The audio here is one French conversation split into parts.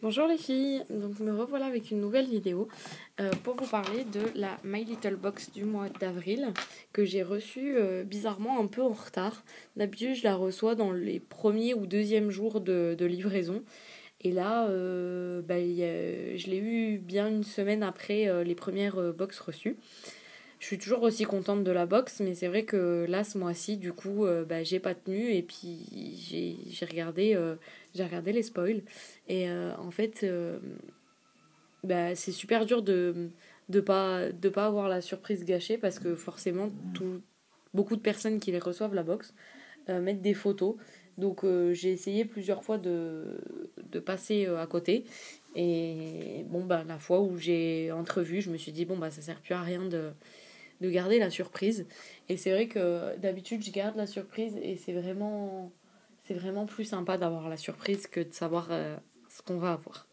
Bonjour les filles, donc me revoilà avec une nouvelle vidéo pour vous parler de la My Little Box du mois d'avril que j'ai reçue bizarrement un peu en retard. D'habitude je la reçois dans les premiers ou deuxièmes jours de livraison et là je l'ai eu bien une semaine après les premières box reçues. Je suis toujours aussi contente de la box, mais c'est vrai que là, ce mois-ci, du coup, j'ai pas tenu et puis j'ai regardé les spoils. Et en fait, c'est super dur de pas avoir la surprise gâchée parce que forcément, beaucoup de personnes qui les reçoivent, la box, mettent des photos. Donc, j'ai essayé plusieurs fois de passer à côté. Et bon, la fois où j'ai entrevu, je me suis dit, bon, ça sert plus à rien de garder la surprise. Et c'est vrai que d'habitude, je garde la surprise et c'est vraiment plus sympa d'avoir la surprise que de savoir ce qu'on va avoir.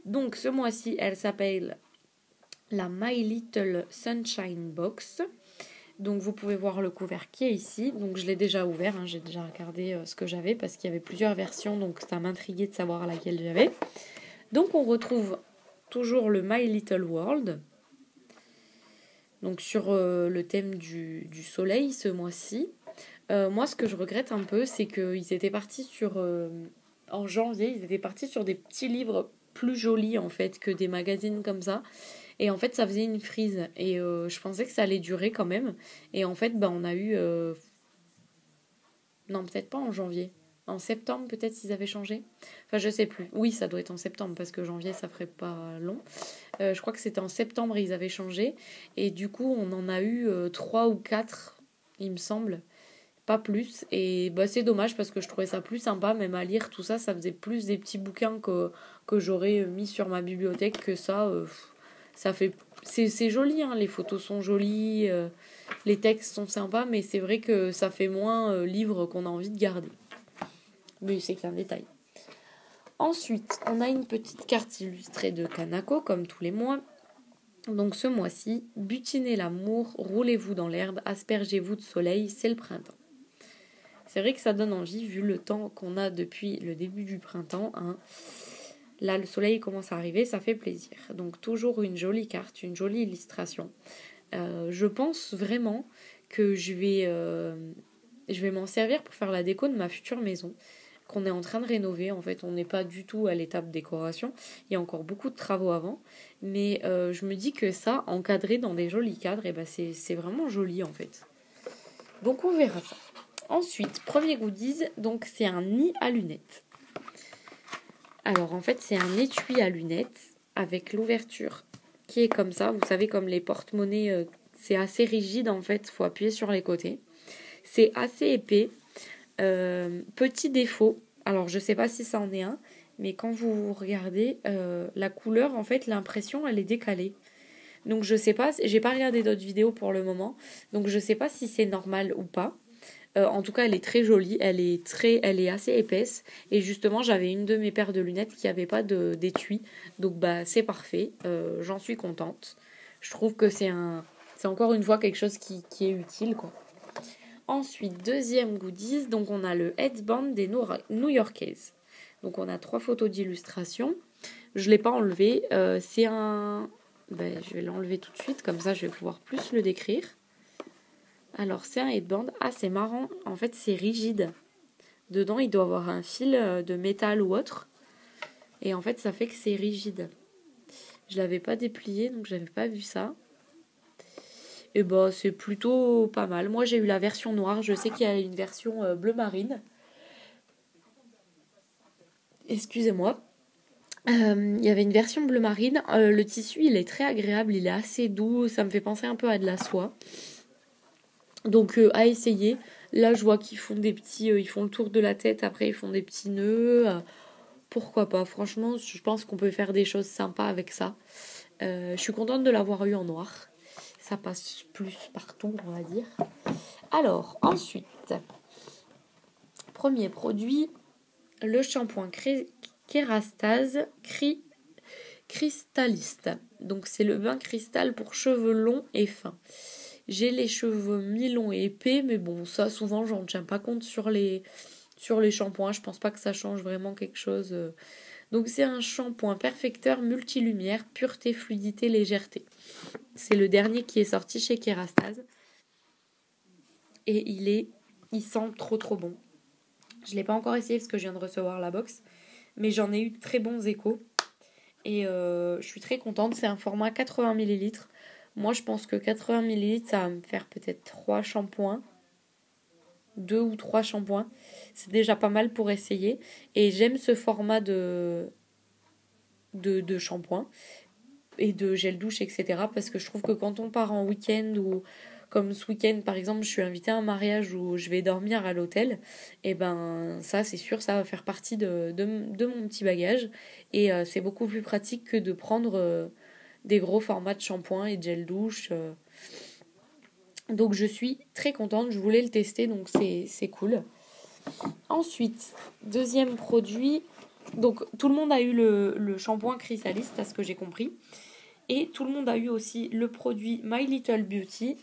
Donc, ce mois-ci, elle s'appelle la My Little Sunshine Box. Donc, vous pouvez voir le couvert qui est ici. Donc, je l'ai déjà ouvert, hein, j'ai déjà regardé ce que j'avais parce qu'il y avait plusieurs versions. Donc, ça m'intriguait de savoir laquelle j'avais. Donc, on retrouve toujours le My Little World. Donc sur le thème du soleil ce mois-ci. Moi, ce que je regrette un peu, c'est qu'ils étaient partis en janvier, ils étaient partis sur des petits livres plus jolis en fait que des magazines comme ça. Et en fait, ça faisait une frise. Et je pensais que ça allait durer quand même. Et en fait, on a eu... Non, peut-être pas en janvier. En septembre, peut-être s'ils avaient changé. Enfin, je sais plus. Oui, ça doit être en septembre parce que janvier, ça ferait pas long. Je crois que c'était en septembre, ils avaient changé. Et du coup, on en a eu 3 ou 4, il me semble. Pas plus. Et c'est dommage parce que je trouvais ça plus sympa, même à lire tout ça. Ça faisait plus des petits bouquins que j'aurais mis sur ma bibliothèque que ça. Ça fait. C'est joli, hein, les photos sont jolies, les textes sont sympas, mais c'est vrai que ça fait moins livre qu'on a envie de garder. Mais c'est qu'un détail. Ensuite, on a une petite carte illustrée de Kanako, comme tous les mois. Donc ce mois-ci, butinez l'amour, roulez-vous dans l'herbe, aspergez-vous de soleil, c'est le printemps. C'est vrai que ça donne envie vu le temps qu'on a depuis le début du printemps. Hein. Là, le soleil commence à arriver, ça fait plaisir. Donc toujours une jolie carte, une jolie illustration. Je pense vraiment que je vais m'en servir pour faire la déco de ma future maison qu'on est en train de rénover. En fait, on n'est pas du tout à l'étape décoration. Il y a encore beaucoup de travaux avant. Mais je me dis que ça, encadré dans des jolis cadres, c'est vraiment joli en fait. Donc on verra ça. Ensuite, premier goodies, donc c'est un nid à lunettes. Alors en fait, c'est un étui à lunettes avec l'ouverture qui est comme ça. Vous savez, comme les porte-monnaies, c'est assez rigide en fait. Il faut appuyer sur les côtés. C'est assez épais. Petit défaut, alors je sais pas si ça en est un, mais quand vous regardez la couleur, en fait, l'impression elle est décalée. Donc je sais pas, j'ai pas regardé d'autres vidéos pour le moment, donc je sais pas si c'est normal ou pas. En tout cas, elle est très jolie, elle est assez épaisse. Et justement, j'avais une de mes paires de lunettes qui avait pas d'étui, donc c'est parfait. J'en suis contente. Je trouve que c'est encore une fois quelque chose qui est utile, quoi. Ensuite, deuxième goodies, donc on a le headband des New-Yorkaises. Donc on a 3 photos d'illustration. Je ne l'ai pas enlevé. C'est un... je vais l'enlever tout de suite, comme ça je vais pouvoir plus le décrire. Alors c'est un headband. Ah, c'est marrant. En fait, c'est rigide. Dedans, il doit avoir un fil de métal ou autre. Et en fait, ça fait que c'est rigide. Je l'avais pas déplié, donc j'avais pas vu ça. Et c'est plutôt pas mal. Moi, j'ai eu la version noire. Je sais qu'il y a une version bleu marine. Excusez-moi. Il y avait une version bleu marine. Le tissu, il est très agréable. Il est assez doux. Ça me fait penser un peu à de la soie. Donc, à essayer. Là, je vois qu'ils font des petits... ils font le tour de la tête. Après, ils font des petits nœuds. Pourquoi pas? Franchement, je pense qu'on peut faire des choses sympas avec ça. Je suis contente de l'avoir eu en noir. Ça passe plus partout, on va dire. Alors, ensuite, premier produit, le shampoing Kérastase Cristalliste. Donc, c'est le bain cristal pour cheveux longs et fins. J'ai les cheveux mi-longs et épais, mais bon, ça, souvent, j'en tiens pas compte sur les shampoings. Je pense pas que ça change vraiment quelque chose Donc c'est un shampoing perfecteur multilumière, pureté, fluidité, légèreté. C'est le dernier qui est sorti chez Kerastase. Et il sent trop trop bon. Je ne l'ai pas encore essayé parce que je viens de recevoir la box. Mais j'en ai eu de très bons échos. Et je suis très contente. C'est un format 80 ml. Moi je pense que 80 ml ça va me faire peut-être 3 shampoings. 2 ou 3 shampoings. C'est déjà pas mal pour essayer. Et j'aime ce format de shampoing et de gel douche, etc. Parce que je trouve que quand on part en week-end ou comme ce week-end par exemple, je suis invitée à un mariage où je vais dormir à l'hôtel, et ben ça c'est sûr, ça va faire partie de mon petit bagage. Et c'est beaucoup plus pratique que de prendre des gros formats de shampoing et de gel douche. Donc je suis très contente, je voulais le tester, donc c'est cool. Ensuite, deuxième produit, donc tout le monde a eu le shampoing Chrysalis, à ce que j'ai compris. Et tout le monde a eu aussi le produit My Little Beauty,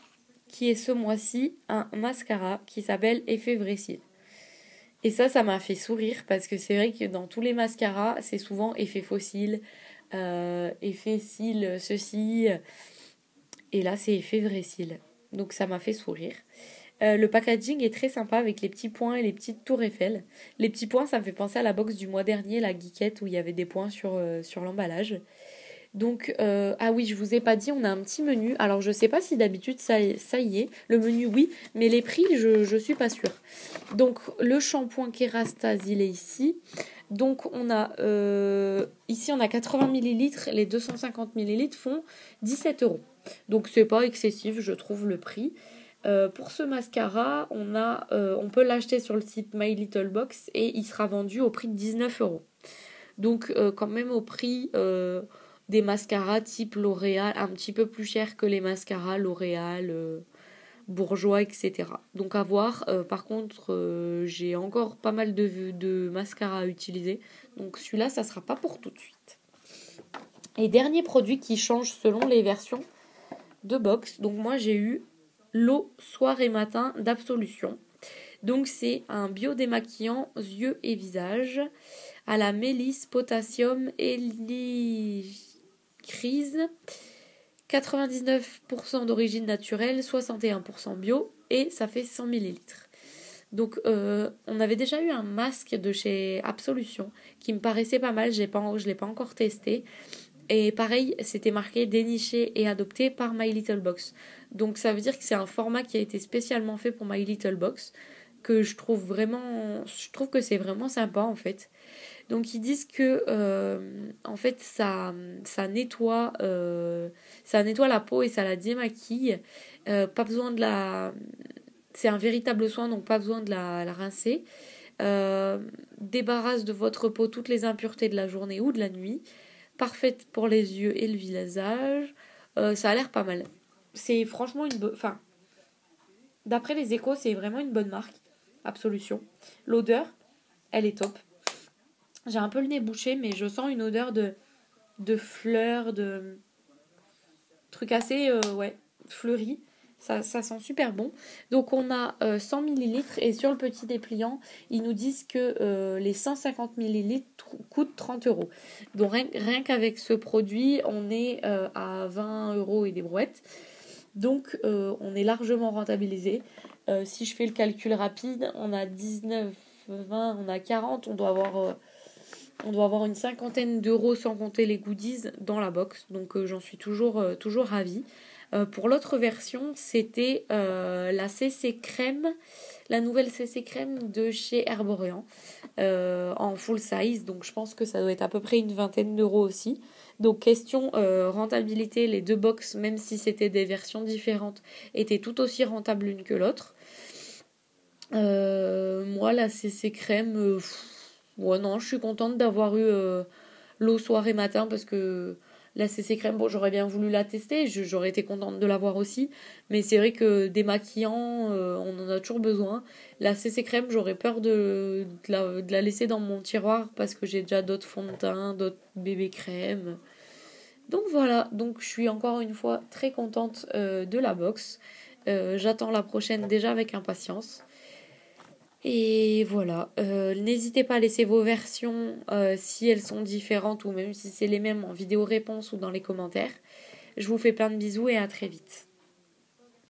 qui est ce mois-ci un mascara qui s'appelle Effet Vrai Cils. Et ça m'a fait sourire parce que c'est vrai que dans tous les mascaras, c'est souvent effet faux cils, effet cils ceci. Et là, c'est effet vrai cils. Donc ça m'a fait sourire. Le packaging est très sympa avec les petits points et les petites tours Eiffel. Les petits points, ça me fait penser à la box du mois dernier, la Geekette, où il y avait des points sur l'emballage. Donc, ah oui, je vous ai pas dit, on a un petit menu. Alors, je sais pas si d'habitude ça y est. Le menu, oui, mais les prix, je suis pas sûre. Donc, le shampoing Kerastase, il est ici. Donc, ici, on a 80 ml. Les 250 ml font 17 €. Donc, c'est pas excessif, je trouve, le prix. Pour ce mascara, on peut l'acheter sur le site My Little Box et il sera vendu au prix de 19 €. Donc, quand même au prix des mascaras type L'Oréal, un petit peu plus cher que les mascaras L'Oréal, Bourjois, etc. Donc à voir. Par contre, j'ai encore pas mal de mascaras à utiliser. Donc celui-là, ça sera pas pour tout de suite. Et dernier produit qui change selon les versions de box. Donc moi, j'ai eu l'eau soir et matin d'Absolution. Donc c'est un bio démaquillant yeux et visage à la mélisse, potassium et crise, 99% d'origine naturelle, 61% bio et ça fait 100 ml. Donc on avait déjà eu un masque de chez Absolution qui me paraissait pas mal, je l'ai pas encore testé. Et pareil, c'était marqué déniché et adopté par My Little Box. Donc ça veut dire que c'est un format qui a été spécialement fait pour My Little Box, que je trouve que c'est vraiment sympa en fait. Donc ils disent que en fait ça nettoie la peau et ça la démaquille. Pas besoin de c'est un véritable soin, donc pas besoin de la rincer. Débarrasse de votre peau toutes les impuretés de la journée ou de la nuit. Parfaite pour les yeux et le visage. Ça a l'air pas mal. C'est franchement enfin, d'après les échos, c'est vraiment une bonne marque. Absolution. L'odeur, elle est top. J'ai un peu le nez bouché, mais je sens une odeur de fleurs, de trucs assez fleuris. Ça sent super bon. Donc on a 100 ml et sur le petit dépliant, ils nous disent que les 150 ml coûtent 30 €. Donc rien qu'avec ce produit, on est à 20 € et des brouettes. Donc on est largement rentabilisé. Si je fais le calcul rapide, on a 19, 20, on a 40, on doit avoir une cinquantaine d'euros sans compter les goodies dans la box. Donc j'en suis toujours ravie. Pour l'autre version, c'était la CC Crème, la nouvelle CC Crème de chez Herborian en full size. Donc je pense que ça doit être à peu près une vingtaine d'euros aussi. Donc question rentabilité, les deux box, même si c'était des versions différentes, étaient tout aussi rentables l'une que l'autre. Moi, la CC Crème, ouais, non, je suis contente d'avoir eu l'eau soir et matin parce que la CC Crème, bon, j'aurais bien voulu la tester, j'aurais été contente de l'avoir aussi, mais c'est vrai que démaquillant, on en a toujours besoin. La CC Crème, j'aurais peur de la laisser dans mon tiroir parce que j'ai déjà d'autres fonds de teint, d'autres bébés crèmes. Donc voilà, donc je suis encore une fois très contente de la box. J'attends la prochaine déjà avec impatience. Et voilà, n'hésitez pas à laisser vos versions si elles sont différentes ou même si c'est les mêmes en vidéo réponse ou dans les commentaires. Je vous fais plein de bisous et à très vite.